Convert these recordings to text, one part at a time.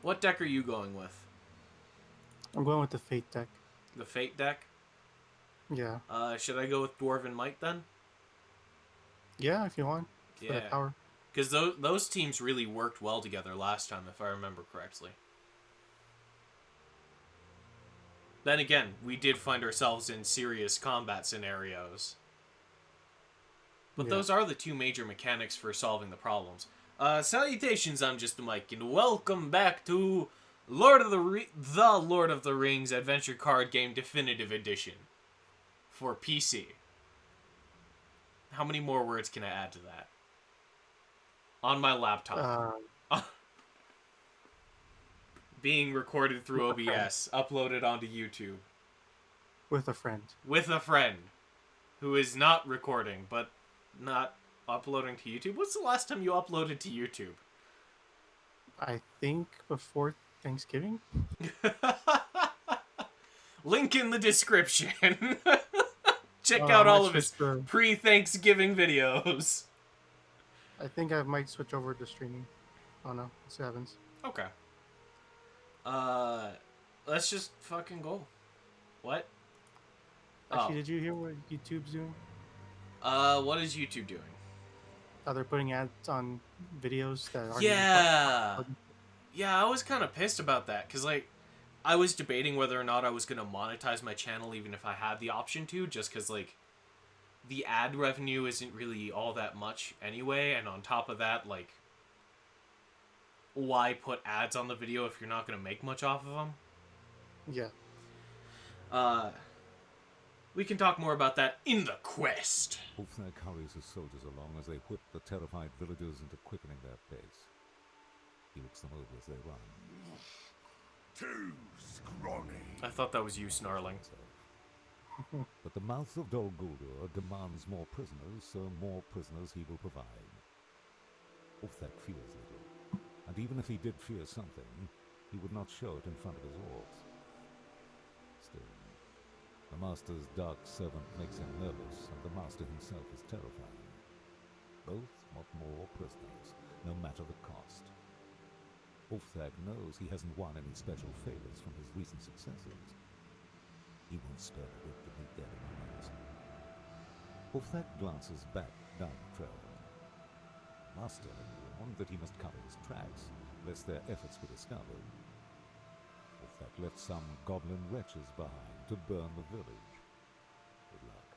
What deck are you going with? I'm going with the Fate deck. The Fate deck? Yeah. Should I go with Dwarven Might then? Yeah, if you want. For Yeah. that power. Because those teams really worked well together last time, if I remember correctly. Then again, we did find ourselves in serious combat scenarios. But those are the two major mechanics for solving the problems. Salutations, I'm just Mike, and welcome back to Lord of the Rings Adventure Card Game Definitive Edition for PC. How many more words can I add to that? On my laptop. Being recorded through OBS, uploaded onto YouTube. With a friend. With a friend. Who is not recording, but not uploading to YouTube. What's the last time you uploaded to YouTube? I think before Thanksgiving. Link in the description. Check out all of his pre-Thanksgiving videos. I think I might switch over to streaming. Oh no, let's see what happens. Okay. Let's just fucking go. What? Actually, did you hear what YouTube's doing? What is YouTube doing? They're putting ads on videos that aren't Yeah, I was kind of pissed about that, because, like, I was debating whether or not I was going to monetize my channel even if I had the option to, just because, like, the ad revenue isn't really all that much anyway, and on top of that, like, why put ads on the video if you're not going to make much off of them? Yeah. We can talk more about that in the quest. Ulfner hurries his soldiers along as they whip the terrified villagers into quickening their pace. He looks them over as they run. Too scrawny. I thought that was you snarling. But the mouth of Dol Guldur demands more prisoners, so more prisoners he will provide. Ulfner fears little, and even if he did fear something, he would not show it in front of his orcs. Still, the Master's dark servant makes him nervous, and the Master himself is terrifying. Both want more prisoners, no matter the cost. Ulfthag knows he hasn't won any special favors from his recent successors. He won't spare a bit to meet their demands. Ulfthag glances back down the trail. Master had warned that he must cover his tracks, lest their efforts be discovered. Ulfthag left some goblin wretches behind to burn the village. Good luck.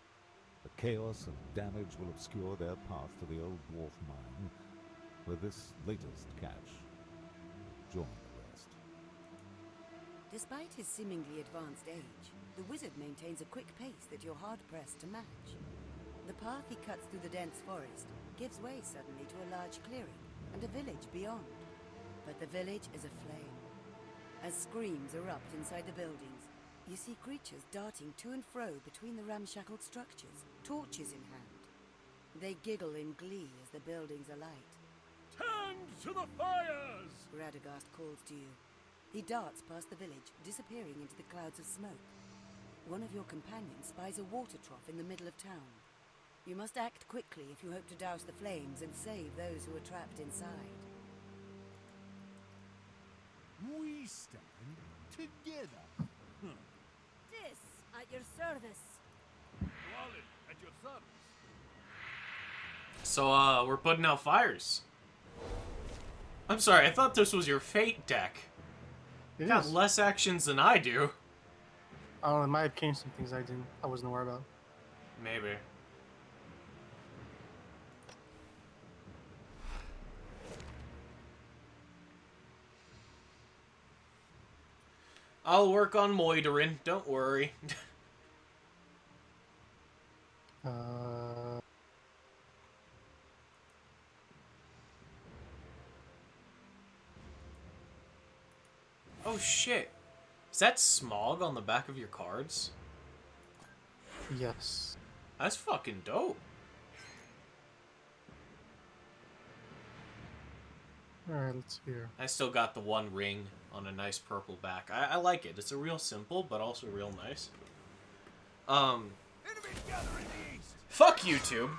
The chaos and damage will obscure their path to the old dwarf mine, where this latest catch will join the rest. Despite his seemingly advanced age, the wizard maintains a quick pace that you're hard-pressed to match. The path he cuts through the dense forest gives way suddenly to a large clearing and a village beyond. But the village is aflame. As screams erupt inside the buildings, you see creatures darting to and fro between the ramshackled structures, torches in hand. They giggle in glee as the buildings alight. Tend to the fires! Radagast calls to you. He darts past the village, disappearing into the clouds of smoke. One of your companions spies a water trough in the middle of town. You must act quickly if you hope to douse the flames and save those who are trapped inside. We stand together. This at your service. Wallet at your service. So, we're putting out fires. I'm sorry, I thought this was your Fate deck. You got less actions than I do. I don't know, it might have changed some things I wasn't aware about. Maybe. I'll work on moitering, don't worry. Oh shit. Is that smog on the back of your cards? Yes. That's fucking dope. Alright, let's see here. I still got the one ring on a nice purple back. I like it. It's a real simple, but also real nice. Fuck YouTube.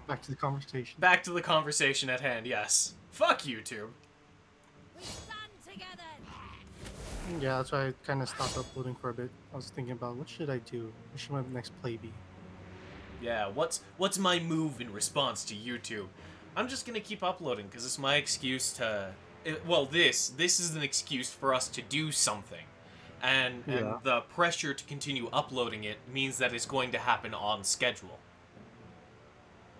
Back to the conversation. Back to the conversation at hand, yes. Fuck YouTube. We stand together. Yeah, that's why I kind of stopped uploading for a bit. I was thinking about what should I do? What should my next play be? Yeah, what's my move in response to YouTube? I'm just gonna keep uploading because it's my excuse to. This is an excuse for us to do something, and Yeah. the pressure to continue uploading it means that it's going to happen on schedule.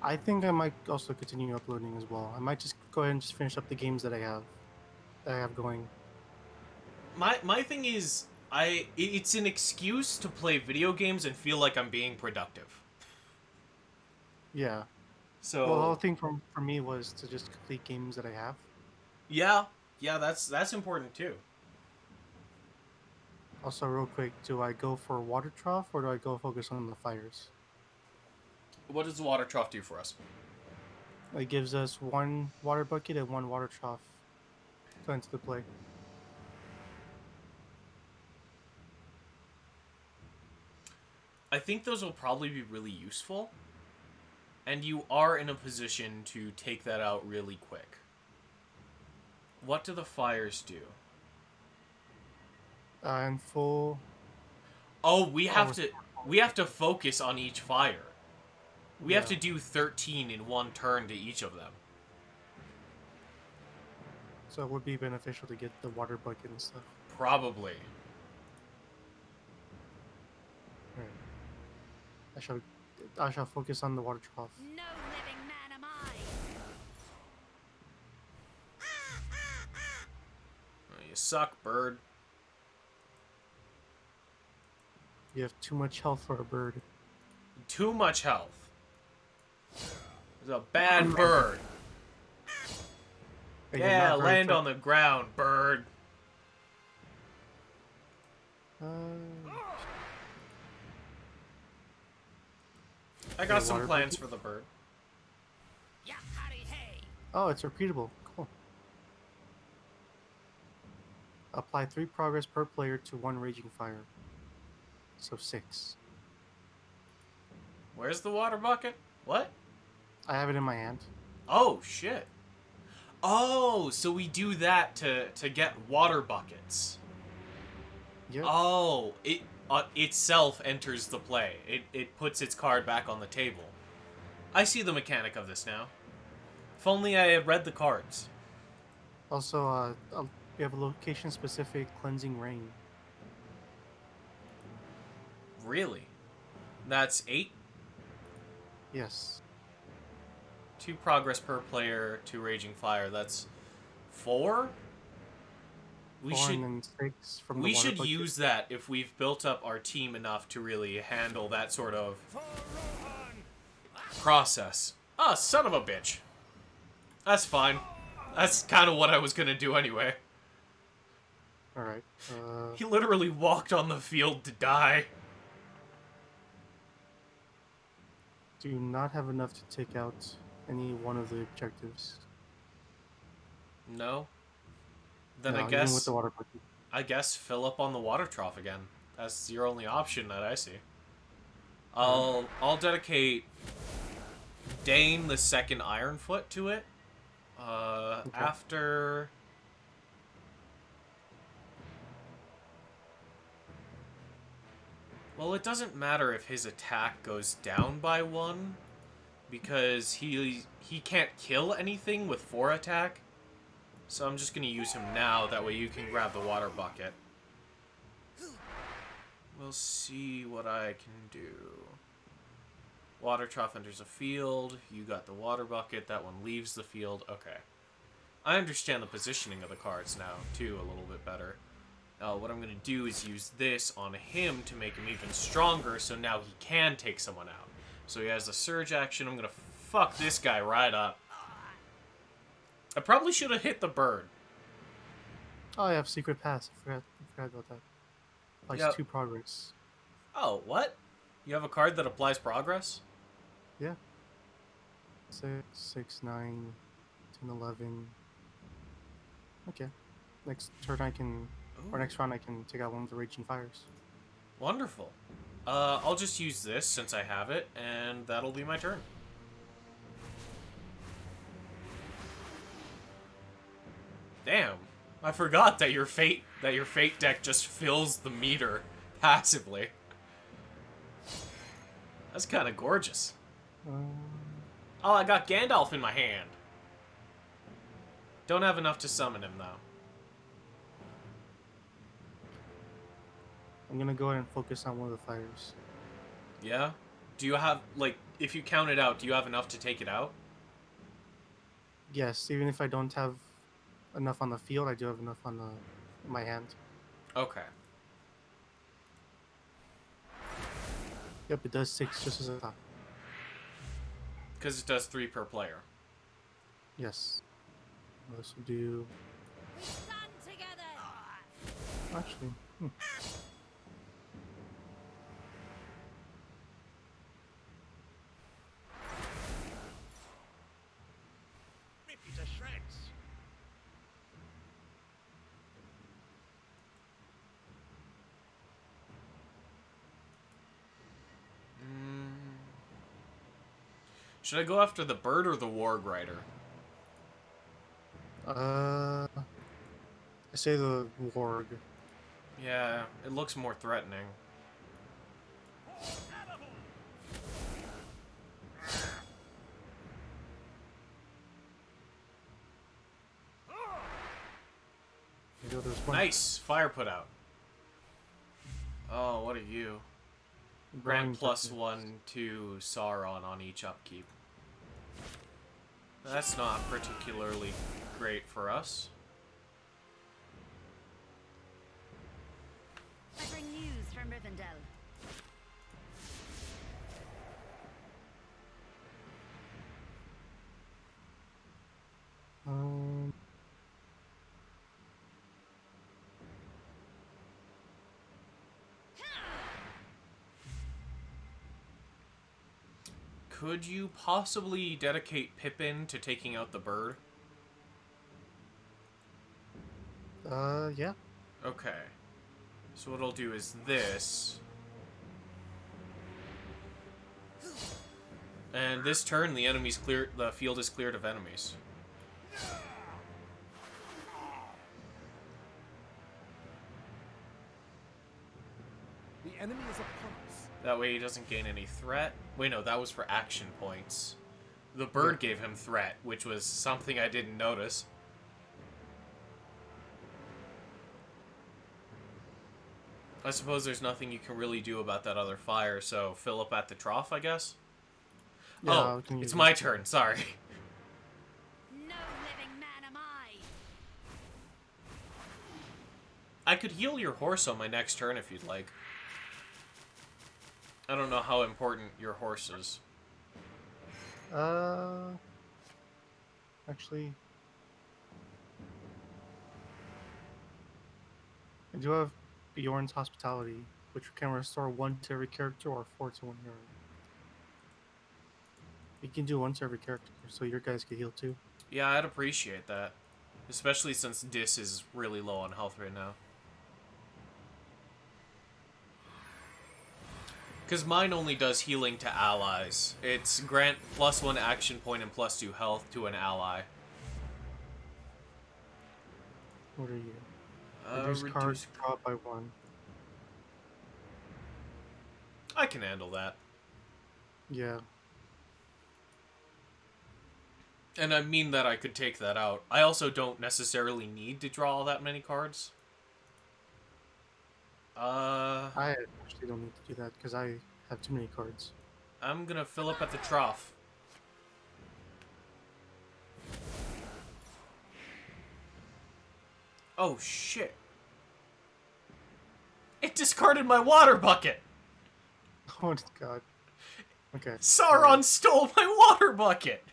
I think I might also continue uploading as well. I might just go ahead and just finish up the games that I have going. My thing is, it's an excuse to play video games and feel like I'm being productive. Yeah. So Well, the whole thing for me was to just complete games that I have. yeah, that's important too. Also, real quick, do I go for water trough or do I go focus on the fires? What does the water trough do for us? It gives us one water bucket and one water trough to enter the play. I think those will probably be really useful, and you are in a position to take that out really quick. What do the fires do? And full. Oh, we have to focus on each fire. We have to Yeah. do 13 in one turn to each of them. So it would be beneficial to get the water bucket and stuff. Probably. Alright. I shall focus on the water trough. No living man am I. Oh, you suck, bird. You have too much health for a bird. Too much health. It's a bad bird. Hey, you're Yeah, not very land threat- on the ground, bird. I got the some water plans bucket? for the bird. Yakari hey. Oh, it's repeatable. Cool. Apply 3 progress per player to 1 raging fire. So 6. Where's the water bucket? What? I have it in my hand. Oh, shit. Oh, so we do that to get water buckets. Yep. Oh, it itself enters the play. It puts its card back on the table. I see the mechanic of this now. If only I had read the cards. Also, we have a location-specific cleansing rain. Really? That's 8? Yes. 2 progress per player, 2 raging fire. That's 4? We 4 should and then 6 from the we water should bucket. use that if we've built up our team enough to really handle that sort of process. Ah, son of a bitch. That's fine. That's kind of what I was gonna do anyway. Alright. He literally walked on the field to die. Do not have enough to take out any one of the objectives. No. Then No, I even guess with the water bucket. fill up on the water trough again. That's your only option that I see. I'll dedicate Dane the second Ironfoot to it. After well, it doesn't matter if his attack goes down by 1 because he can't kill anything with 4 attack. So I'm just going to use him now, that way you can grab the water bucket. We'll see what I can do. Water trough enters a field, you got the water bucket, that one leaves the field, okay. I understand the positioning of the cards now, too, a little bit better. What I'm going to do is use this on him to make him even stronger, so now he can take someone out. So he has a surge action, I'm going to fuck this guy right up. I probably should have hit the bird. Oh, I have secret pass. I forgot about that. Applies Yep. 2 progress. Oh, what? You have a card that applies progress? Yeah. 6, 6, 9, 10, 11. Okay. Next turn I can, or next round I can take out one of the raging fires. Wonderful. I'll just use this since I have it, and that'll be my turn. Damn. I forgot that your fate deck just fills the meter passively. That's kind of gorgeous. Oh, I got Gandalf in my hand. Don't have enough to summon him, though. I'm gonna go ahead and focus on one of the fires. Yeah? Do you have, like, if you count it out, do you have enough to take it out? Yes, even if I don't have enough on the field, I do have enough on my hand. Okay. Yep, it does 6 just as I thought. Because it does 3 per player. Yes. This will do. We stand together. Actually, Rip you to shreds. Should I go after the bird or the warg rider? I say the warg. Yeah, it looks more threatening. There you go, there's one. Nice! Fire put out. Oh, what are you? Grant +1 to Sauron on each upkeep. That's not particularly great for us. I bring news from Rivendell. Um, Could you possibly dedicate Pippin to taking out the bird? yeah. Okay. So what I'll do is this. And this turn, the field is cleared of enemies. The enemy is upon us. That way he doesn't gain any threat. Wait, no, that was for action points. The bird gave him threat, which was something I didn't notice. I suppose there's nothing you can really do about that other fire, so fill up at the trough, I guess? Yeah, Oh, we can use it's it. my turn, sorry. No living man am I. I could heal your horse on my next turn if you'd like. I don't know how important your horse is. Actually, I do have Bjorn's Hospitality, which can restore 1 to every character or 4 to 1 hero. You can do 1 to every character, so your guys can heal too. Yeah, I'd appreciate that. Especially since Dis is really low on health right now. Because mine only does healing to allies. It's grant +1 action point and +2 health to an ally. What are you? Reduce cards drop by 1. I can handle that. Yeah. And I mean that I could take that out. I also don't necessarily need to draw all that many cards. I actually don't need to do that because I have too many cards. I'm gonna fill up at the trough. Oh shit. It discarded my water bucket! Oh god. Okay. Sauron stole my water bucket!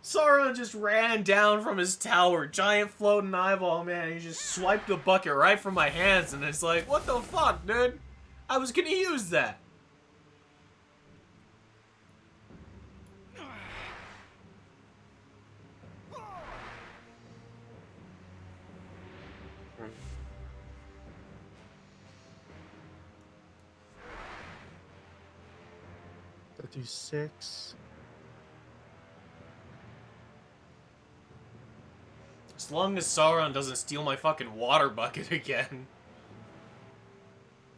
Sauron just ran down from his tower, giant floating eyeball, man. He just swiped the bucket right from my hands, and it's like, what the fuck, dude? I was gonna use that. That do 6. As long as Sauron doesn't steal my fucking water bucket again.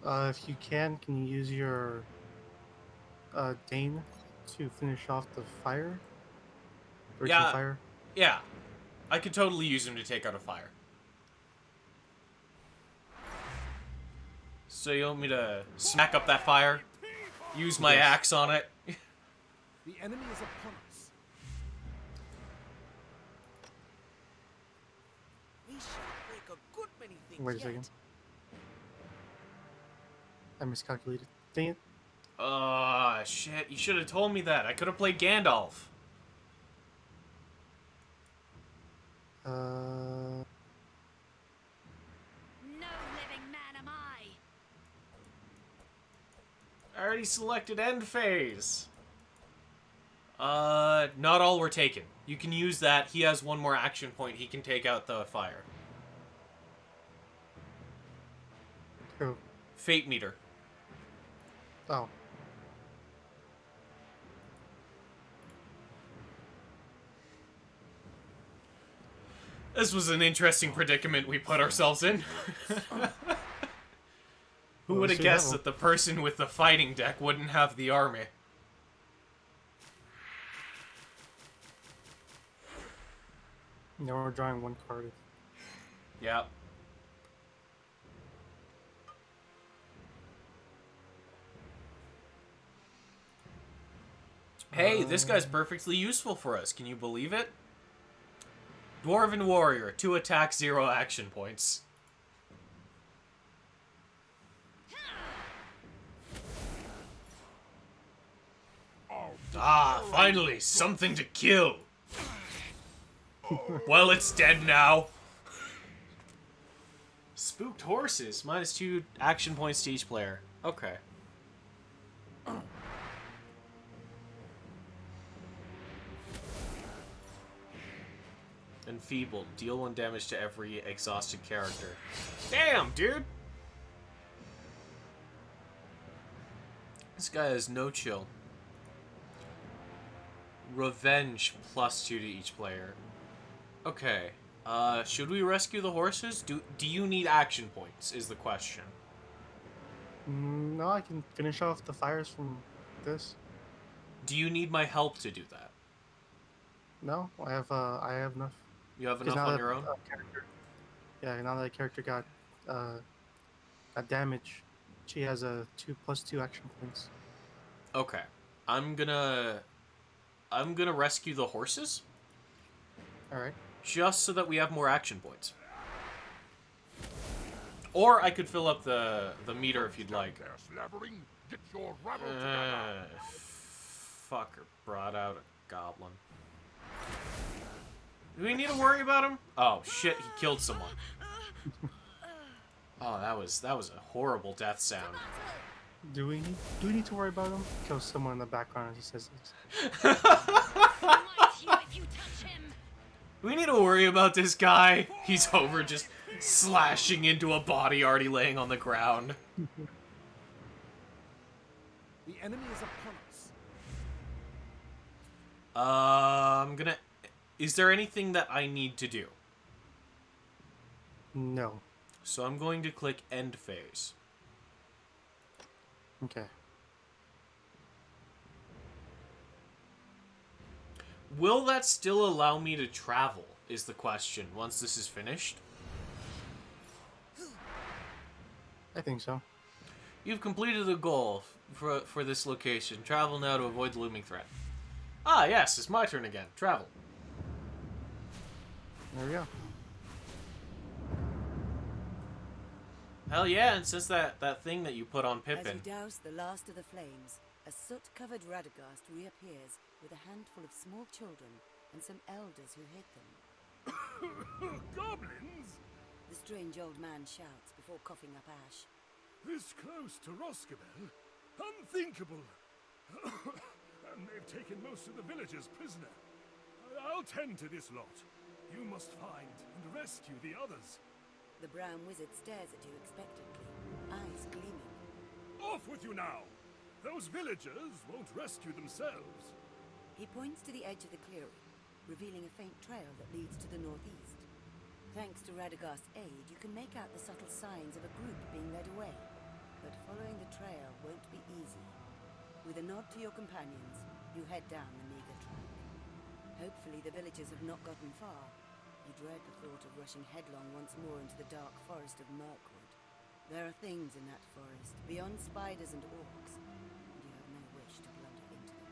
If you can you use your Dane to finish off the fire? Raging fire? Yeah. I could totally use him to take out a fire. So you want me to smack up that fire? Use my axe on it? The enemy is upon us. We shall break a good many things Wait a yet. second. I miscalculated. Dang it. Shit. You should have told me that. I could have played Gandalf. No living man am I. I already selected end phase. Not all were taken. You can use that. He has one more action point. He can take out the fire. Who? Fate meter. Oh. This was an interesting predicament we put ourselves in. Who would have guessed that the person with the fighting deck wouldn't have the army? Now we're drawing one card. Yep. Hey, this guy's perfectly useful for us. Can you believe it? Dwarven Warrior, 2 attack, 0 action points. Ah, finally, something to kill. Well, it's dead now. Spooked horses, -2 action points to each player. Okay. Enfeebled. Deal 1 damage to every exhausted character. Damn, dude! This guy has no chill. Revenge +2 to each player. Okay. Should we rescue the horses? Do you need action points, is the question. No, I can finish off the fires from this. Do you need my help to do that? No, I have enough. You have 'Cause enough now on that, your own? Yeah, now that the character got damage, she has a +2 action points. Okay. I'm gonna rescue the horses, Alright. just so that we have more action points. Or I could fill up the meter if you'd like. Get your rabble together. Fucker brought out a goblin. Do we need to worry about him? Oh shit, he killed someone. Oh, that was a horrible death sound. Do we need to worry about him? Kills someone in the background as he says this. Smite you if you touch him. Do we need to worry about this guy? He's over just slashing into a body already laying on the ground. The enemy is upon us. I'm gonna... Is there anything that I need to do? No. So I'm going to click end phase. Okay. Will that still allow me to travel, is the question, once this is finished? I think so. You've completed the goal for this location. Travel now to avoid the looming threat. Ah, yes, it's my turn again. Travel. There we go. Hell yeah, and since that thing that you put on As you Pippin... douse the last of the flames, a soot-covered Radagast reappears with a handful of small children and some elders who hid them. Goblins? The strange old man shouts before coughing up ash. This close to Roscabel? Unthinkable! And they've taken most of the villagers prisoner. I'll tend to this lot. You must find and rescue the others. The brown wizard stares at you expectantly, eyes gleaming. Off with you now! Those villagers won't rescue themselves. He points to the edge of the clearing, revealing a faint trail that leads to the northeast. Thanks to Radagast's aid, you can make out the subtle signs of a group being led away. But following the trail won't be easy. With a nod to your companions, you head down the meager track. Hopefully the villagers have not gotten far. You dread the thought of rushing headlong once more into the dark forest of Mirkwood. There are things in that forest, beyond spiders and orcs, and you have no wish to blunder into them.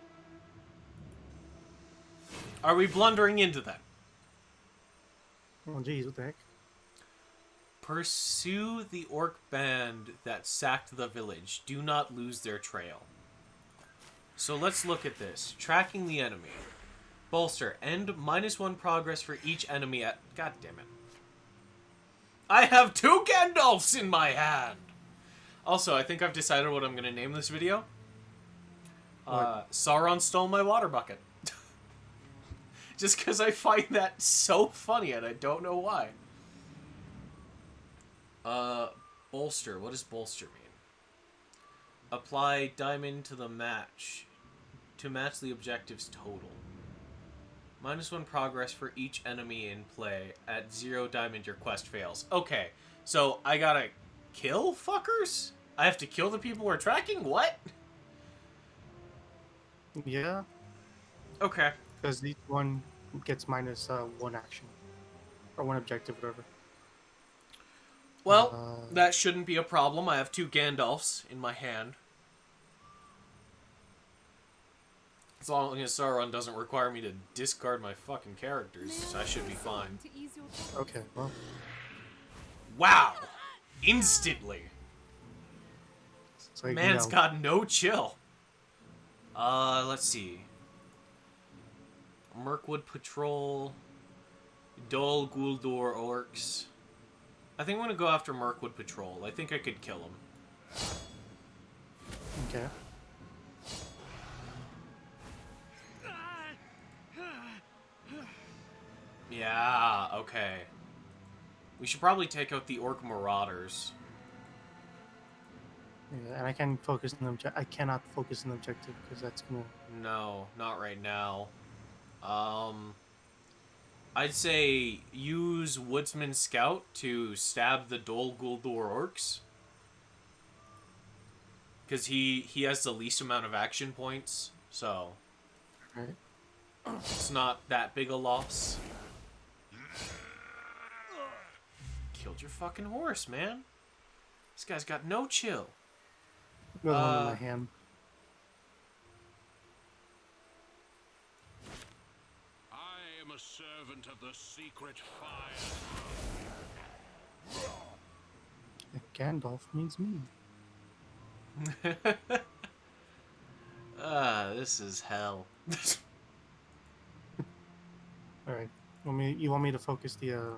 Are we blundering into them? Oh, geez, what the heck? Pursue the orc band that sacked the village. Do not lose their trail. So let's look at this. Tracking the enemy. Bolster. End -1 progress for each enemy at... God damn it. I have 2 Gandalfs in my hand! Also, I think I've decided what I'm going to name this video. Sauron stole my water bucket. Just because I find that so funny and I don't know why. Bolster. What does bolster mean? Apply diamond to the match. To match the objective's total. -1 progress for each enemy in play. At 0 diamond, your quest fails. Okay, so I gotta kill fuckers? I have to kill the people we're tracking? What? Yeah, Okay. because each one gets -1 action. Or 1 objective, whatever. Well, that shouldn't be a problem. I have 2 Gandalfs in my hand. As long as Sauron doesn't require me to discard my fucking characters, I should be fine. Okay, well, Wow! Instantly! it's like, Man's no. got no chill. Let's see. Mirkwood Patrol. Dol Guldur Orcs. I think I'm gonna go after Mirkwood Patrol. I think I could kill him. Okay. Yeah, okay. We should probably take out the Orc Marauders. Yeah, and I can focus on I cannot focus on the objective because that's gonna. No, not right now. I'd say use Woodsman Scout to stab the Dol Guldur Orcs. Because he has the least amount of action points, so Right. it's not that big a loss. Killed your fucking horse, man. This guy's got no chill. The other one in my hand. I am a servant of the secret fire. Gandalf means me. This is hell. All right. You want me to focus the?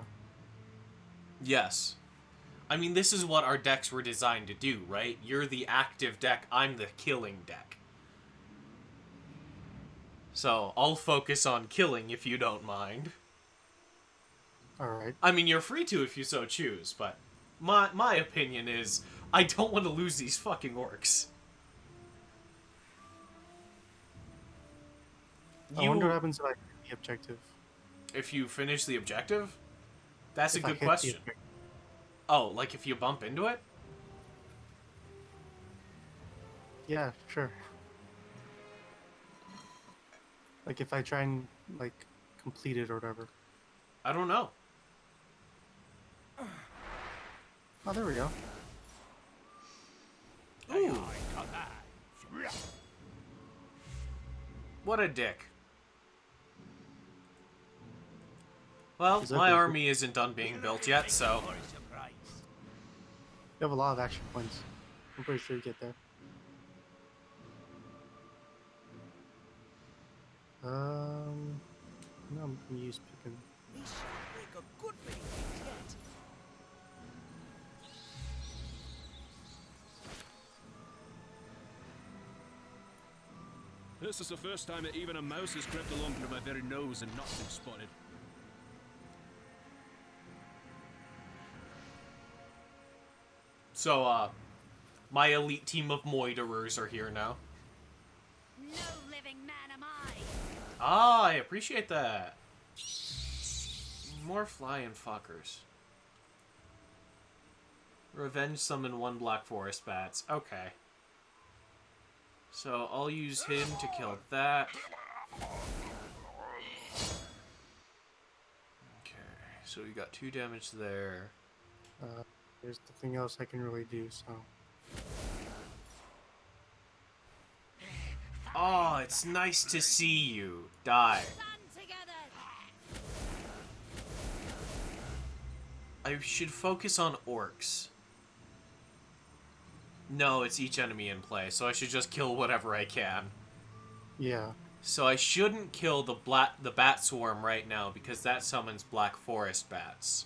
Yes. I mean, this is what our decks were designed to do, right? You're the active deck, I'm the killing deck. So, I'll focus on killing if you don't mind. All right. I mean, you're free to if you so choose, but my opinion is I don't want to lose these fucking orcs. I wonder what happens if I hit the objective. If you finish the objective? That's If a I good hit the question. objective. Oh, like if you bump into it? Yeah, sure. Like if I try and like complete it or whatever. I don't know. Oh, there we go. Ooh. What a dick. Well, Is that my good? army isn't done being built yet, so... You have a lot of action points. I'm pretty sure you get there. No, I'm gonna use picking. We shall break a good many things yet. This is the first time that even a mouse has crept along under my very nose and not been spotted. So, my elite team of moiterers are here now. No living man am I. Ah, I appreciate that. More flying fuckers. Revenge summon 1 Black Forest Bats. Okay. So I'll use him to kill that. Okay, so we got 2 damage there. There's nothing else I can really do, so... Oh, it's nice to see you. Die. I should focus on orcs. No, it's each enemy in play, so I should just kill whatever I can. Yeah. So I shouldn't kill the bat swarm right now, because that summons Black Forest Bats.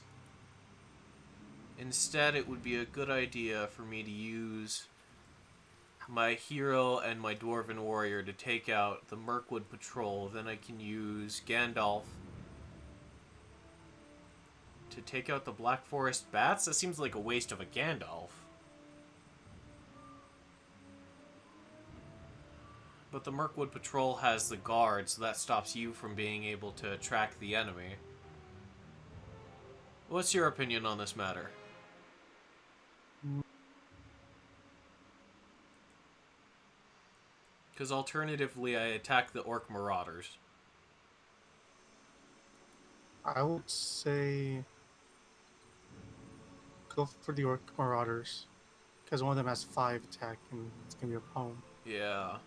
Instead, it would be a good idea for me to use my hero and my Dwarven Warrior to take out the Mirkwood Patrol. Then I can use Gandalf to take out the Black Forest Bats? That seems like a waste of a Gandalf. But the Mirkwood Patrol has the guard, so that stops you from being able to track the enemy. What's your opinion on this matter? Because alternatively, I attack the Orc Marauders. I would say... go for the Orc Marauders. Because one of them has 5 attack, and it's going to be a problem. Yeah.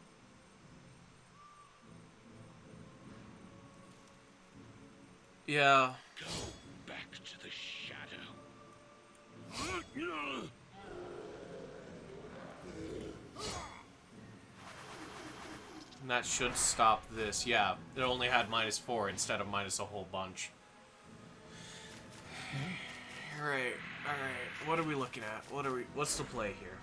Yeah. Go back to the shadow. And that should stop this. Yeah, it only had -4 instead of minus a whole bunch. Alright, alright. What are we looking at? What's the play here?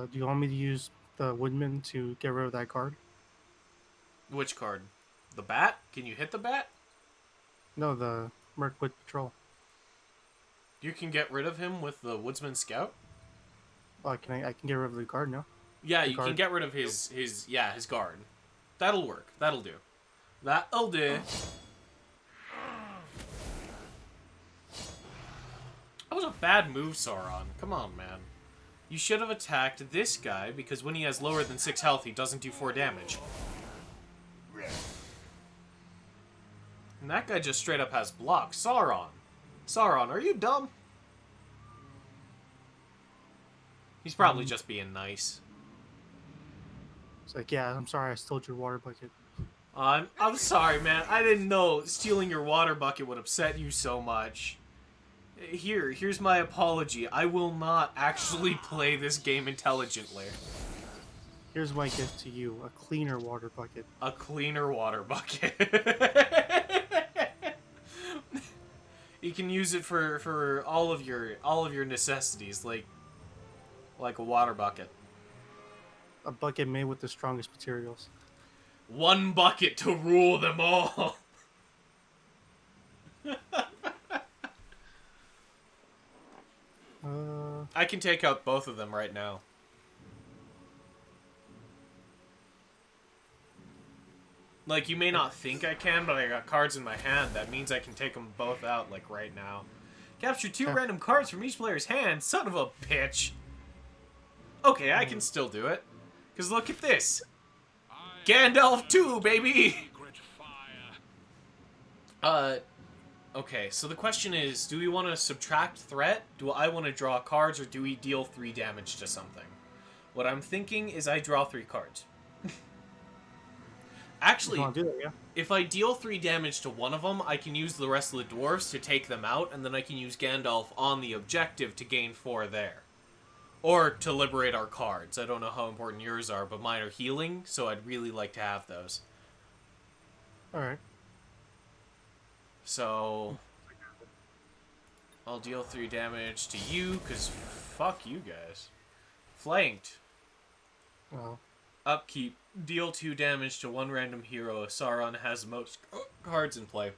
Do you want me to use the Woodman to get rid of that guard? Which card? The bat? Can you hit the bat? No, the Mirkwood Patrol. You can get rid of him with the Woodsman Scout? Oh, I can get rid of the guard now? Yeah, The you can guard? get rid of his guard. That'll work. That'll do. That'll do. That was a bad move, Sauron. Come on, man. You should have attacked this guy, because when he has lower than 6 health, he doesn't do 4 damage. And that guy just straight up has block. Sauron. Sauron, are you dumb? He's probably just being nice. It's like, yeah, I'm sorry I stole your water bucket. I'm sorry, man. I didn't know stealing your water bucket would upset you so much. Here's my apology. I will not actually play this game intelligently. Here's my gift to you, a cleaner water bucket. A cleaner water bucket. You can use it for all of your necessities, like a water bucket. A bucket made with the strongest materials. One bucket to rule them all. I can take out both of them right now. Like, you may not think I can, but I got cards in my hand. That means I can take them both out, like, right now. Capture 2 random cards from each player's hand. Son of a bitch. Okay, I can still do it. Because look at this. Gandalf 2, baby! Okay, so the question is, do we want to subtract threat? Do I want to draw cards, or do we deal 3 damage to something? What I'm thinking is I draw 3 cards. Actually, Do that, yeah? if I deal 3 damage to one of them, I can use the rest of the dwarves to take them out, and then I can use Gandalf on the objective to gain 4 there. Or to liberate our cards. I don't know how important yours are, but mine are healing, so I'd really like to have those. Alright. So I'll deal 3 damage to you, because fuck you guys. Flanked. Oh. Upkeep. Deal 2 damage to one random hero if Sauron has most cards in play.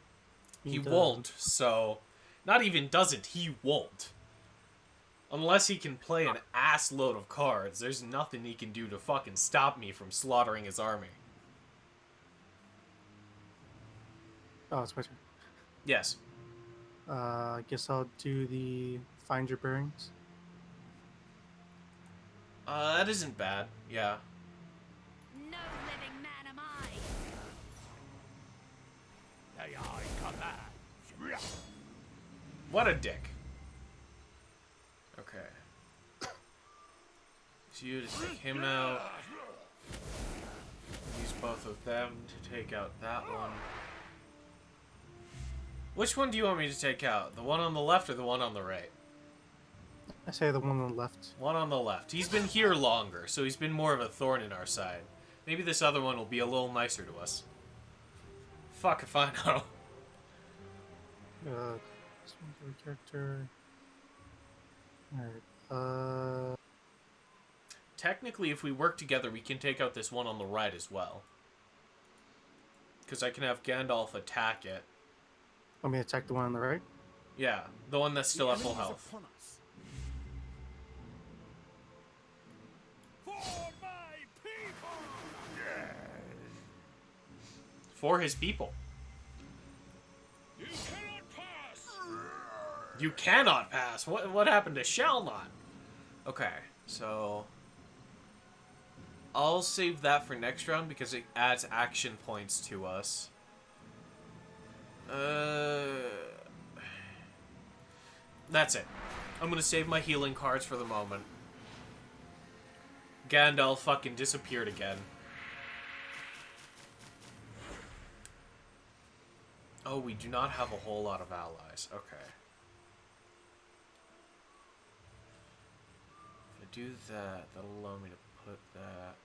He won't, so... Not even doesn't, he won't. Unless he can play an ass load of cards, there's nothing he can do to fucking stop me from slaughtering his army. Oh, it's my turn. Yes. I guess I'll do the Find Your Bearings. That isn't bad. Yeah. No living man am I. What a dick. Okay. So you to take him out. Use both of them to take out that one. Which one do you want me to take out? The one on the left or the one on the right? I say the one on the left. One on the left. He's been here longer, so he's been more of a thorn in our side. Maybe this other one will be a little nicer to us. Fuck if I know. This one for a character. Alright, Technically, if we work together, we can take out this one on the right as well. Because I can have Gandalf attack it. let me attack the one on the right. Yeah, the one that's still at full health. For my people! For his people. You cannot pass! You cannot pass! What happened to shall not? Okay, so... I'll save that for next round because it adds action points to us. That's it. I'm gonna save my healing cards for the moment. Gandalf fucking disappeared again. Oh, we do not have a whole lot of allies. Okay. If I do that, that'll allow me to put that...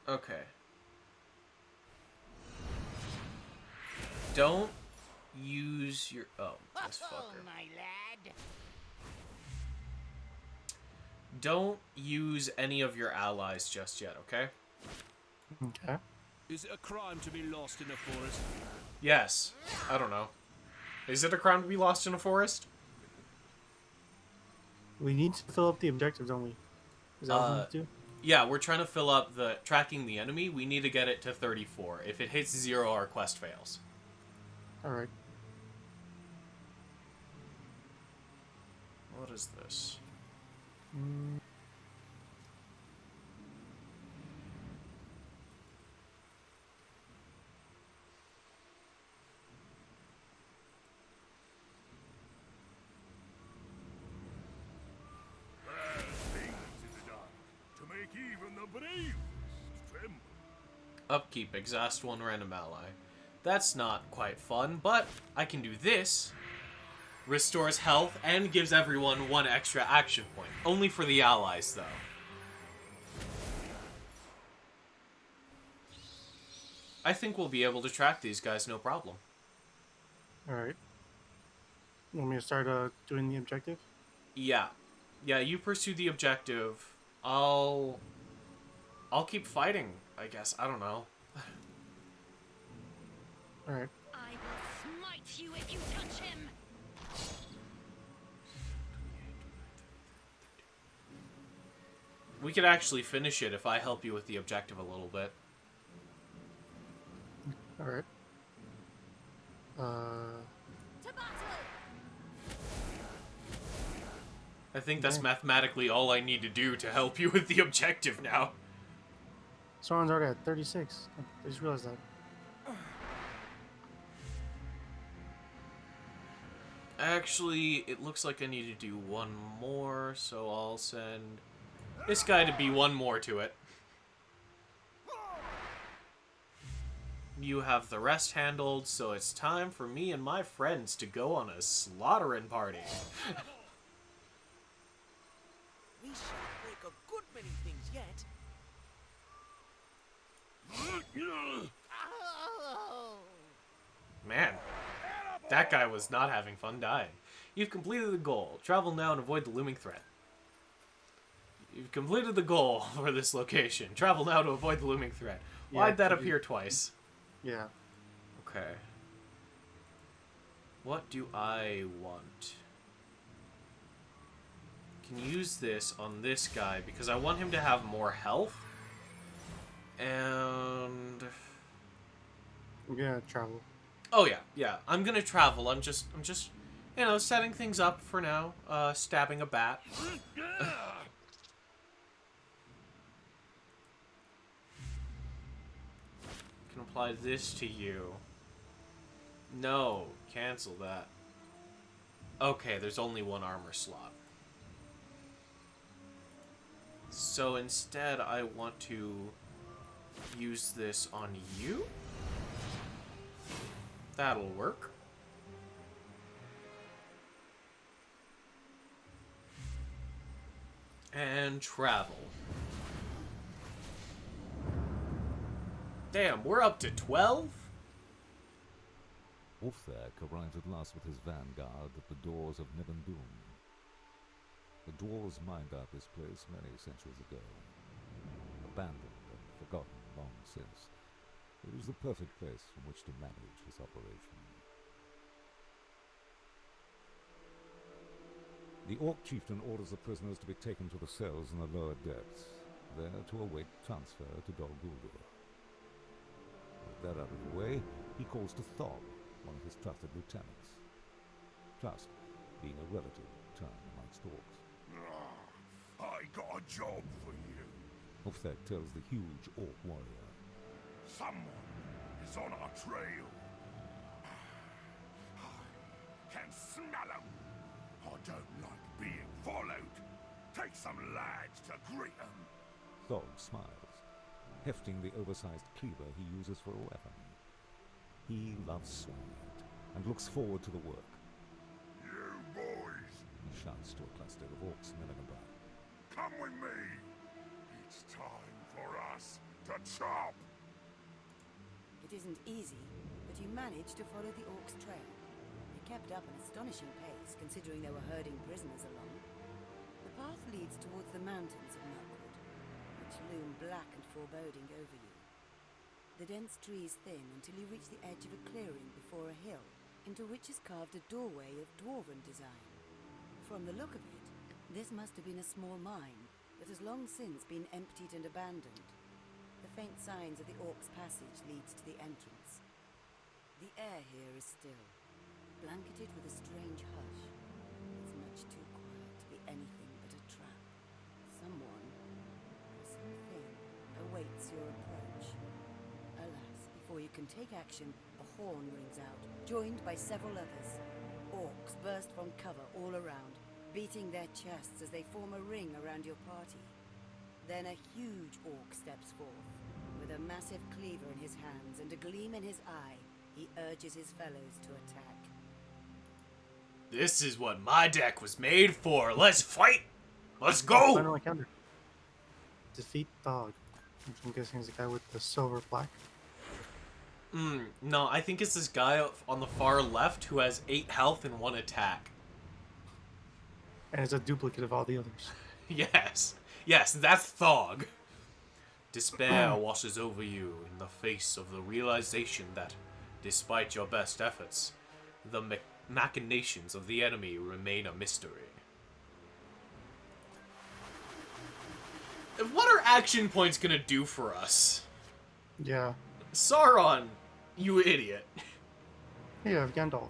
Okay. Don't use your... Oh, this fucker. my lad. Don't use any of your allies just yet, okay? Okay. Is it a crime to be lost in a forest? Yes. I don't know. Is it a crime to be lost in a forest? We need to fill up the objective, don't we? Is that what we need to do? Yeah, we're trying to fill up the tracking the enemy. We need to get it to 34. If it hits 0, our quest fails. Alright. What is this? There's things in the dark to make even the bravest tremble. Upkeep, exhaust one random ally. That's not quite fun, but I can do this. Restores health and gives everyone one extra action point. Only for the allies, though. I think we'll be able to track these guys no problem. Alright. You want me to start doing the objective? Yeah. Yeah, you pursue the objective. I'll keep fighting, I guess. I don't know. Alright. I will smite you if you touch him. We could actually finish it if I help you with the objective a little bit. Alright. To battle. I think that's Okay. mathematically all I need to do to help you with the objective now. Sauron's already at 36. I just realized that. Actually, it looks like I need to do one more, so I'll send this guy to be one more to it. You have the rest handled, so it's time for me and my friends to go on a slaughtering party. We shall break a good many things yet. Oh. Man, that guy was not having fun dying. You've completed the goal. Travel now and avoid the looming threat. You've completed the goal for this location. Travel now to avoid the looming threat. Yeah, Why'd that could you- appear twice? Yeah. Okay. What do I want? Can use this on this guy because I want him to have more health. And I'm gonna travel. oh yeah. I'm gonna travel. I'm just setting things up for now. Stabbing a bat. Can apply this to you. No, cancel that. Okay, there's only one armor slot. So instead, I want to use this on you. That'll work. And travel. Damn, we're up to 12? Ulfthak arrives at last with his vanguard at the doors of Nibeldoom. The dwarves mined out this place many centuries ago. Abandoned and forgotten long since, it was the perfect place from which to manage this operation. The Orc chieftain orders the prisoners to be taken to the cells in the lower depths, there to await transfer to Dol Guldur. With that out of the way, he calls to Thog, one of his trusted lieutenants. Trust being a relative term amongst orcs. I got a job for you. Ulfthak tells the huge orc warrior. Someone is on our trail. I can smell them. I don't like being followed. Take some lads to greet them. Thog smiles, hefting the oversized cleaver he uses for a weapon. He loves swinging it and looks forward to the work. You boys, He shouts to a cluster of orcs milling about. come with me. It's time for us to chop. It isn't easy, but you manage to follow the orcs' trail. They kept up an astonishing pace, considering they were herding prisoners along. The path leads towards the mountains of Mirkwood, which loom black and foreboding over you. The dense trees thin until you reach the edge of a clearing before a hill, into which is carved a doorway of dwarven design. From the look of it, this must have been a small mine that has long since been emptied and abandoned. The faint signs of the Orc's passage leads to the entrance. The air here is still, blanketed with a strange hush. It's much too quiet to be anything but a trap. Someone, or something, awaits your approach. Alas, before you can take action, a horn rings out, joined by several others. Orcs burst from cover all around, beating their chests as they form a ring around your party. Then a huge orc steps forth. With a massive cleaver in his hands and a gleam in his eye, he urges his fellows to attack. This is what my deck was made for. Let's fight! Let's go! Final encounter. Defeat Dog. Which I'm guessing is the guy with the silver plaque. No, I think it's this guy on the far left who has 8 health and 1 attack. And it's a duplicate of all the others. Yes, that's Thog. Despair washes over you in the face of the realization that, despite your best efforts, the machinations of the enemy remain a mystery. What are action points gonna do for us? Yeah. Sauron, you idiot. Yeah, Gandalf.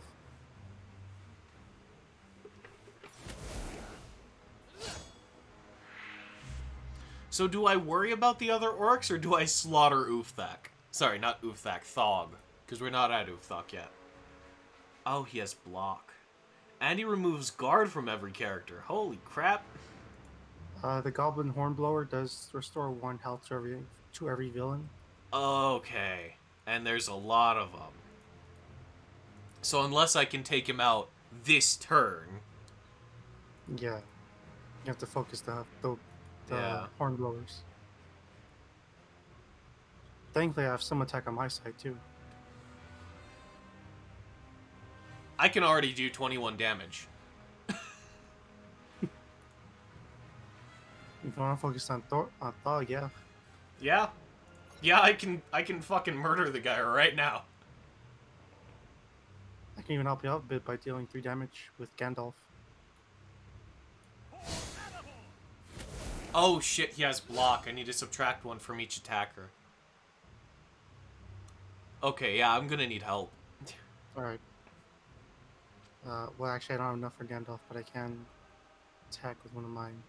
So do I worry about the other orcs, or do I slaughter Ulfthak? Sorry, not Ulfthak, Thog. Because we're not at Ulfthak yet. Oh, he has block. And he removes guard from every character. Holy crap. The Goblin Hornblower does restore 1 health to every villain. Okay. And there's a lot of them. So unless I can take him out this turn... Yeah. You have to focus the Yeah. Hornblowers. Thankfully, I have some attack on my side, too. I can already do 21 damage. If you want to focus on Thog, yeah. Yeah. Yeah, I can fucking murder the guy right now. I can even help you out a bit by dealing 3 damage with Gandalf. Oh shit, he has block. I need to subtract 1 from each attacker. Okay, yeah, I'm gonna need help. Alright. Well, actually, I don't have enough for Gandalf, but I can attack with one of mine.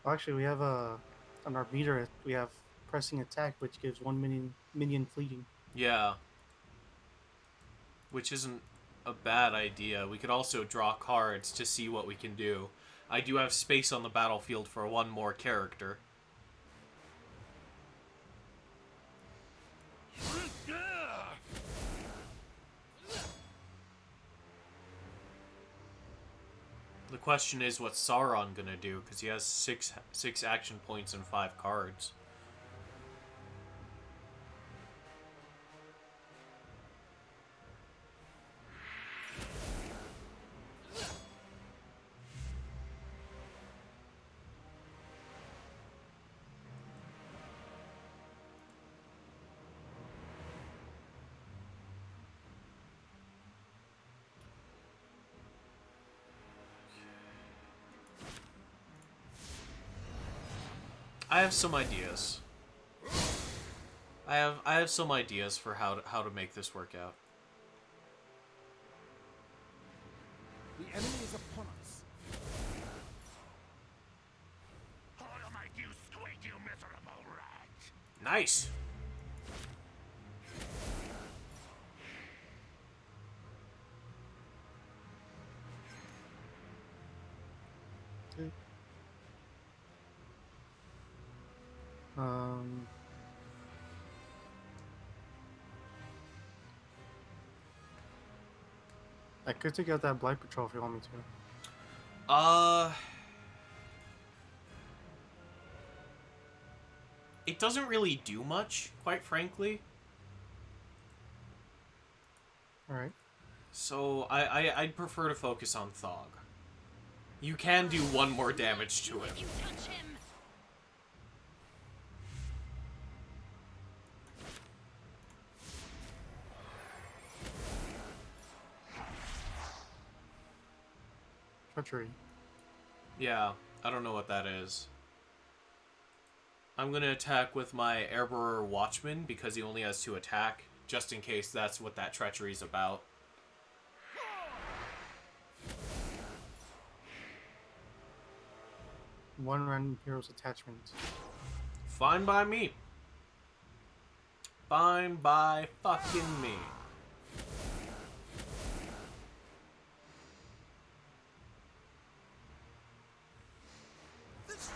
Well, actually, we have on our meter, we have pressing attack, which gives 1 minion fleeting. Yeah. Which isn't a bad idea. We could also draw cards to see what we can do. I do have space on the battlefield for 1 more character. The question is, what's Sauron gonna do? Because he has six action points and 5 cards. I have some ideas. I have some ideas for how to make this work out. The enemy is upon us. I'll make you squeak, you miserable rat. Nice. Okay. I could take out that Blight Patrol if you want me to. It doesn't really do much, quite frankly. Alright. So I'd prefer to focus on Thog. You can do 1 more damage to him. If you touch him. Treachery. Yeah, I don't know what that is. I'm gonna attack with my Airbearer Watchman because he only has 2 attack, just in case that's what that treachery is about. One random hero's attachment. Fine by me. Fine by fucking me. The Shire!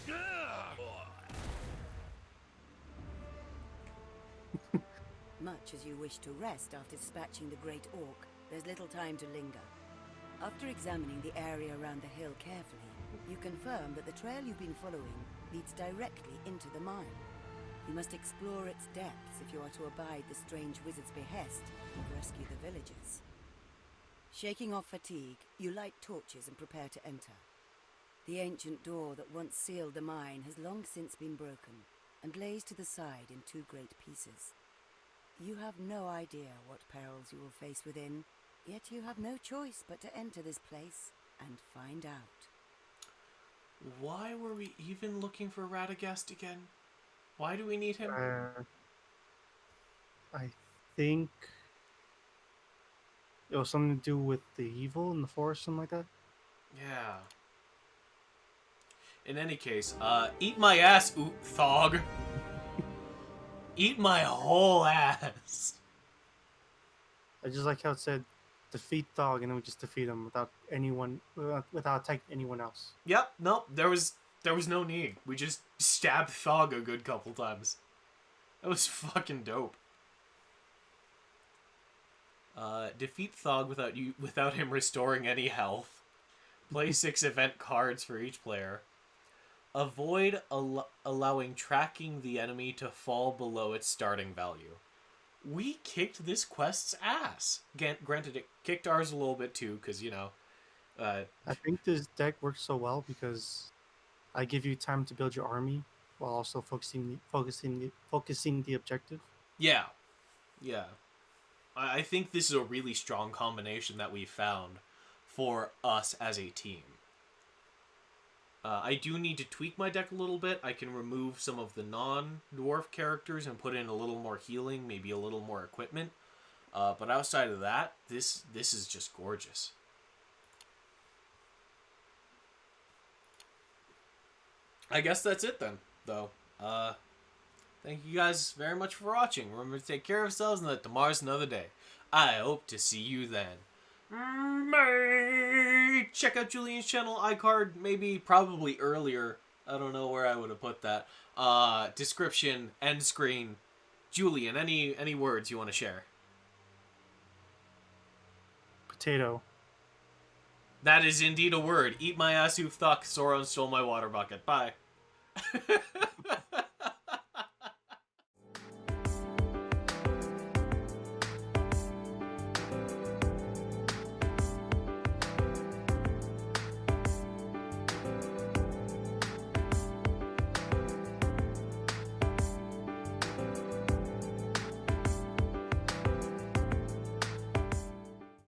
To battle. Much as you wish to rest after dispatching the Great Orc, there's little time to linger. After examining the area around the hill carefully, you confirm that the trail you've been following leads directly into the mine. You must explore its depths if you are to abide the strange wizard's behest and rescue the villagers. Shaking off fatigue, you light torches and prepare to enter. The ancient door that once sealed the mine has long since been broken and lays to the side in 2 great pieces. You have no idea what perils you will face within, yet you have no choice but to enter this place and find out. Why were we even looking for Radagast again? Why do we need him? I think it was something to do with the evil in the forest, something like that. Yeah. In any case, eat my ass, Thog. Eat my whole ass. I just like how it said, defeat Thog, and then we just defeat him without attacking anyone else. Yep, nope, there was no need. We just stabbed Thog a good couple times. That was fucking dope. Defeat Thog without him restoring any health. Play 6 event cards for each player. Avoid allowing tracking the enemy to fall below its starting value. We kicked this quest's ass. Granted, it kicked ours a little bit too, because, you know... I think this deck works so well because I give you time to build your army while also focusing the objective. Yeah. Yeah. I think this is a really strong combination that we found for us as a team. I do need to tweak my deck a little bit. I can remove some of the non-dwarf characters and put in a little more healing, maybe a little more equipment. But outside of that, this is just gorgeous. I guess that's it then, though. Thank you guys very much for watching. Remember to take care of yourselves and that tomorrow's another day. I hope to see you then. Bye. Check out Julian's channel, iCard, probably earlier. I don't know where I would have put that. Description, end screen. Julian, any words you want to share? Potato. That is indeed a word. Eat my ass, you fuck. Sauron stole my water bucket. Bye.